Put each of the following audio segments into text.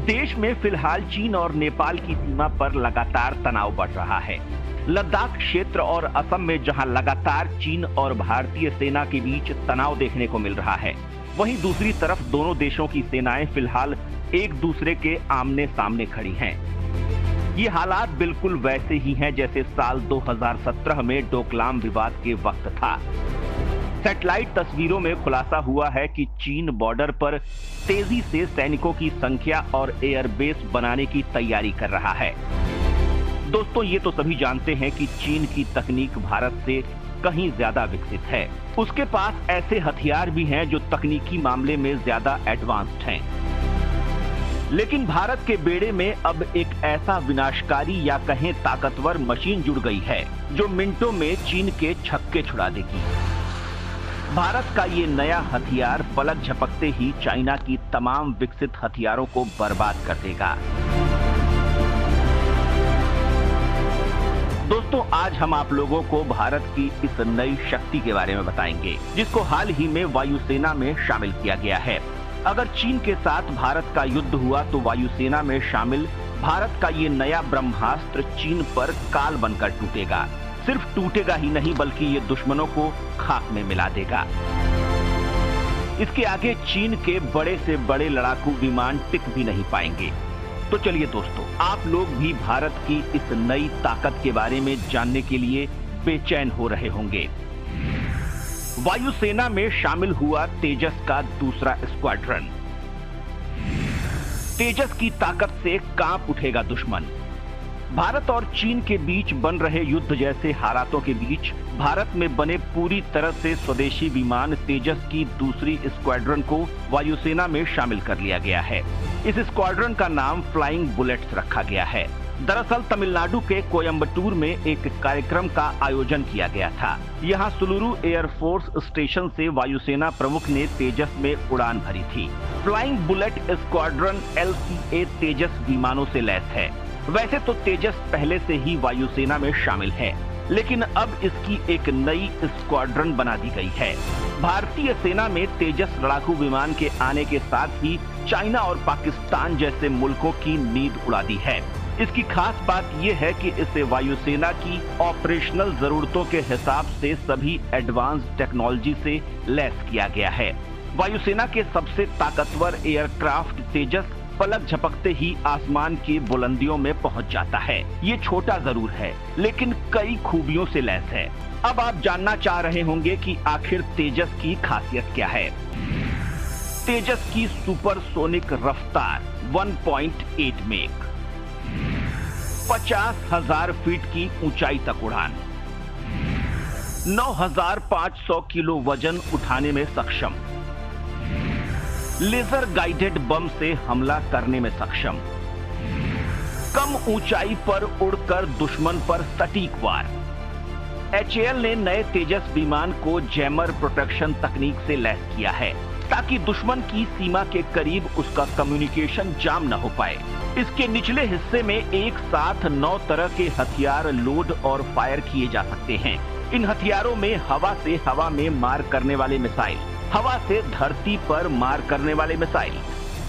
देश में फिलहाल चीन और नेपाल की सीमा पर लगातार तनाव बढ़ रहा है। लद्दाख क्षेत्र और असम में जहां लगातार चीन और भारतीय सेना के बीच तनाव देखने को मिल रहा है, वहीं दूसरी तरफ दोनों देशों की सेनाएं फिलहाल एक दूसरे के आमने सामने खड़ी हैं। ये हालात बिल्कुल वैसे ही हैं जैसे साल 2017 में डोकलाम विवाद के वक्त था। सैटेलाइट तस्वीरों में खुलासा हुआ है कि चीन बॉर्डर पर तेजी से सैनिकों की संख्या और एयरबेस बनाने की तैयारी कर रहा है। दोस्तों, ये तो सभी जानते हैं कि चीन की तकनीक भारत से कहीं ज्यादा विकसित है। उसके पास ऐसे हथियार भी हैं जो तकनीकी मामले में ज्यादा एडवांस्ड हैं। लेकिन भारत के बेड़े में अब एक ऐसा विनाशकारी या कहें ताकतवर मशीन जुड़ गई है जो मिनटों में चीन के छक्के छुड़ा देगी। भारत का ये नया हथियार पलक झपकते ही चाइना की तमाम विकसित हथियारों को बर्बाद कर देगा। दोस्तों, आज हम आप लोगों को भारत की इस नई शक्ति के बारे में बताएंगे, जिसको हाल ही में वायुसेना में शामिल किया गया है। अगर चीन के साथ भारत का युद्ध हुआ तो वायुसेना में शामिल भारत का ये नया ब्रह्मास्त्र चीन पर काल बनकर टूटेगा। सिर्फ टूटेगा ही नहीं बल्कि ये दुश्मनों को खाक में मिला देगा। इसके आगे चीन के बड़े से बड़े लड़ाकू विमान टिक भी नहीं पाएंगे। तो चलिए दोस्तों, आप लोग भी भारत की इस नई ताकत के बारे में जानने के लिए बेचैन हो रहे होंगे। वायुसेना में शामिल हुआ तेजस का दूसरा स्क्वाड्रन। तेजस की ताकत से कांप उठेगा दुश्मन। भारत और चीन के बीच बन रहे युद्ध जैसे हालातों के बीच भारत में बने पूरी तरह से स्वदेशी विमान तेजस की दूसरी स्क्वाड्रन को वायुसेना में शामिल कर लिया गया है। इस स्क्वाड्रन का नाम फ्लाइंग बुलेट्स रखा गया है। दरअसल तमिलनाडु के कोयम्बटूर में एक कार्यक्रम का आयोजन किया गया था। यहाँ सुलुरु एयरफोर्स स्टेशन से वायुसेना प्रमुख ने तेजस में उड़ान भरी थी। फ्लाइंग बुलेट स्क्वाड्रन LCA तेजस विमानों से लैस है। वैसे तो तेजस पहले से ही वायुसेना में शामिल है, लेकिन अब इसकी एक नई स्क्वाड्रन बना दी गई है। भारतीय सेना में तेजस लड़ाकू विमान के आने के साथ ही चाइना और पाकिस्तान जैसे मुल्कों की नींद उड़ा दी है। इसकी खास बात यह है कि इसे वायुसेना की ऑपरेशनल जरूरतों के हिसाब से सभी एडवांस टेक्नोलॉजी से लैस किया गया है। वायुसेना के सबसे ताकतवर एयरक्राफ्ट तेजस पलक झपकते ही आसमान की बुलंदियों में पहुंच जाता है। ये छोटा जरूर है, लेकिन कई खूबियों से लैस है। अब आप जानना चाह रहे होंगे कि आखिर तेजस की खासियत क्या है। तेजस की सुपरसोनिक रफ्तार 1.8 मेक, 50,000 फीट की ऊंचाई तक उड़ान, 9,500 किलो वजन उठाने में सक्षम, लेजर गाइडेड बम से हमला करने में सक्षम, कम ऊंचाई पर उड़कर दुश्मन पर सटीक वार। HAL ने नए तेजस विमान को जैमर प्रोटेक्शन तकनीक से लैस किया है ताकि दुश्मन की सीमा के करीब उसका कम्युनिकेशन जाम न हो पाए। इसके निचले हिस्से में एक साथ 9 तरह के हथियार लोड और फायर किए जा सकते हैं। इन हथियारों में हवा से हवा में मार करने वाले मिसाइल, हवा से धरती पर मार करने वाले मिसाइल,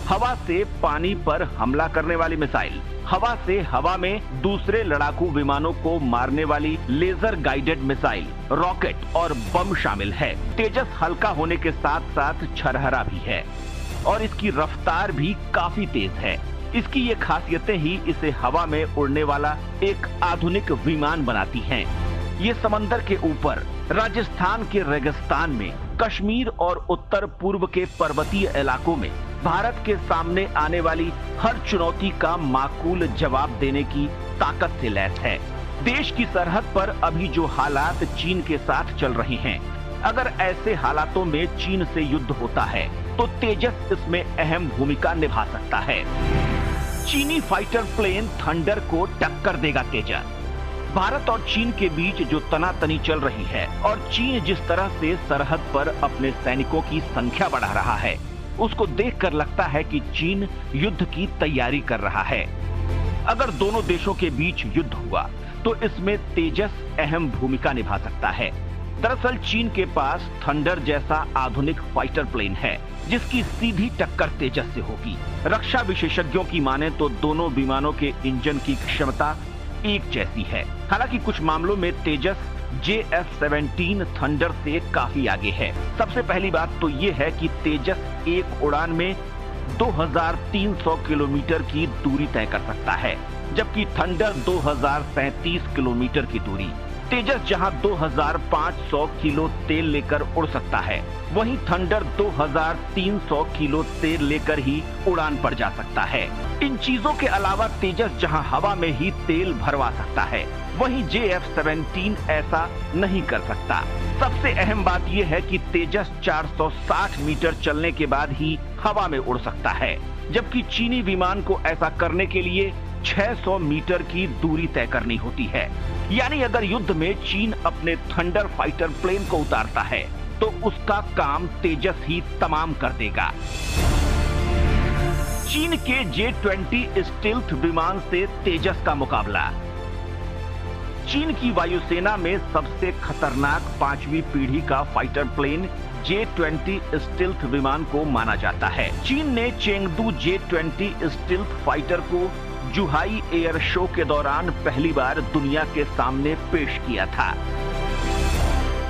हवा से पानी पर हमला करने वाली मिसाइल, हवा से हवा में दूसरे लड़ाकू विमानों को मारने वाली लेजर गाइडेड मिसाइल, रॉकेट और बम शामिल है। तेजस हल्का होने के साथ साथ छरहरा भी है और इसकी रफ्तार भी काफी तेज है। इसकी ये खासियतें ही इसे हवा में उड़ने वाला एक आधुनिक विमान बनाती हैं। ये समंदर के ऊपर, राजस्थान के रेगिस्तान में, कश्मीर और उत्तर पूर्व के पर्वतीय इलाकों में भारत के सामने आने वाली हर चुनौती का माकूल जवाब देने की ताकत से लैस है। देश की सरहद पर अभी जो हालात चीन के साथ चल रहे हैं, अगर ऐसे हालातों में चीन से युद्ध होता है तो तेजस इसमें अहम भूमिका निभा सकता है। चीनी फाइटर प्लेन थंडर को टक्कर देगा तेजस। भारत और चीन के बीच जो तनातनी चल रही है और चीन जिस तरह से सरहद पर अपने सैनिकों की संख्या बढ़ा रहा है, उसको देखकर लगता है कि चीन युद्ध की तैयारी कर रहा है। अगर दोनों देशों के बीच युद्ध हुआ तो इसमें तेजस अहम भूमिका निभा सकता है। दरअसल चीन के पास थंडर जैसा आधुनिक फाइटर प्लेन है जिसकी सीधी टक्कर तेजस से होगी। रक्षा विशेषज्ञों की माने तो दोनों विमानों के इंजन की क्षमता एक जैसी है। हालांकि कुछ मामलों में तेजस JF-17 थंडर से काफी आगे है। सबसे पहली बात तो ये है कि तेजस एक उड़ान में 2300 किलोमीटर की दूरी तय कर सकता है, जबकि थंडर 2037 किलोमीटर की दूरी। तेजस जहां 2500 किलो तेल लेकर उड़ सकता है, वहीं थंडर 2300 किलो तेल लेकर ही उड़ान पर जा सकता है। इन चीजों के अलावा तेजस जहां हवा में ही तेल भरवा सकता है, वहीं JF-17 ऐसा नहीं कर सकता। सबसे अहम बात यह है कि तेजस 460 मीटर चलने के बाद ही हवा में उड़ सकता है, जबकि चीनी विमान को ऐसा करने के लिए 600 मीटर की दूरी तय करनी होती है। यानी अगर युद्ध में चीन अपने थंडर फाइटर प्लेन को उतारता है तो उसका काम तेजस ही तमाम कर देगा। चीन के J-20 स्टील्थ विमान से तेजस का मुकाबला। चीन की वायुसेना में सबसे खतरनाक 5वीं पीढ़ी का फाइटर प्लेन J-20 स्टील्थ विमान को माना जाता है। चीन ने चेंगडू J-20 स्टील्थ फाइटर को जुहाई एयर शो के दौरान पहली बार दुनिया के सामने पेश किया था।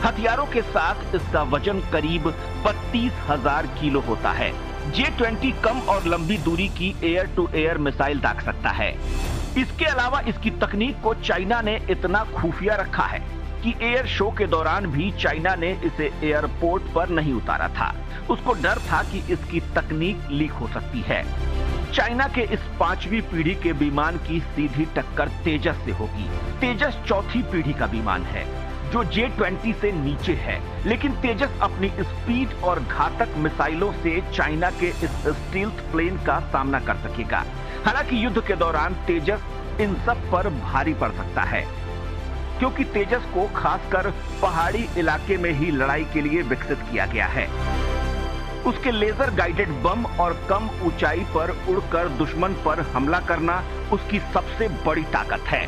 हथियारों के साथ इसका वजन करीब 32,000 किलो होता है। J-20 कम और लंबी दूरी की एयर टू एयर मिसाइल दाग सकता है। इसके अलावा इसकी तकनीक को चाइना ने इतना खुफिया रखा है कि एयर शो के दौरान भी चाइना ने इसे एयरपोर्ट पर नहीं उतारा था। उसको डर था कि इसकी तकनीक लीक हो सकती है। चाइना के इस 5वीं पीढ़ी के विमान की सीधी टक्कर तेजस से होगी। तेजस 4थी पीढ़ी का विमान है जो J-20 से नीचे है, लेकिन तेजस अपनी स्पीड और घातक मिसाइलों से चाइना के इस स्टील्थ प्लेन का सामना कर सकेगा। हालांकि युद्ध के दौरान तेजस इन सब पर भारी पड़ सकता है, क्योंकि तेजस को खासकर पहाड़ी इलाके में ही लड़ाई के लिए विकसित किया गया है। उसके लेजर गाइडेड बम और कम ऊंचाई पर उड़कर दुश्मन पर हमला करना उसकी सबसे बड़ी ताकत है।